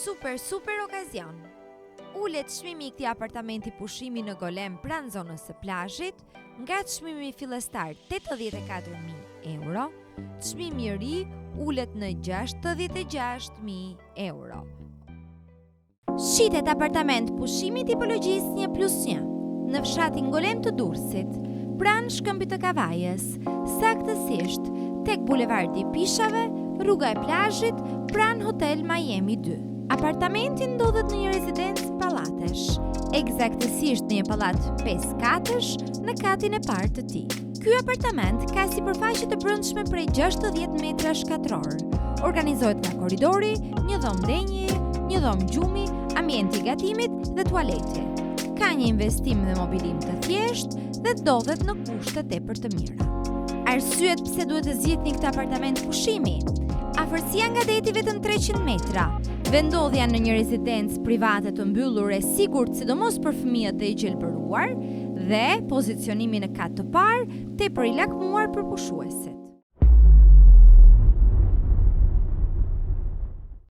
Super okazion. Ulet çmimi I këtij apartamenti pushimi në Golem pranë zonës së plazhit, nga çmimi fillestar 84.000 euro, çmimi I ri ulet në 66.000 euro. Shitet apartament pushimi tipologjisë 1+1 në fshatin Golem të Durrësit, pranë shkëmbit të Kavajës, saktësisht tek bulevardi I Pishave, rruga e plazhit, pranë Hotel Miami 2. Apartamenti ndodhet në një rezidencë pallatesh, eksaktësisht në një pallat 5 katësh në katin e parë të tij. Ky apartament ka sipërfaqe të brendshme prej 60 metra shkatror. Organizohet nga korridori, një dhomë denje, një dhomë gjumi, ambienti I gatimit dhe tualeti. Ka një investim dhe mobilim të thjeshtë dhe ndodhet në kushte tepër të mira. Arsyet pse duhet të zgjidhni këtë apartament pushimi? Afërsia nga deti vetëm 300 metra, vendodhja në një rezidencë private të mbyllur e sigurt sidomos për fëmijët e gjelbëruar dhe pozicionimi në kat të parë tepër I lakmuar për pushuesit.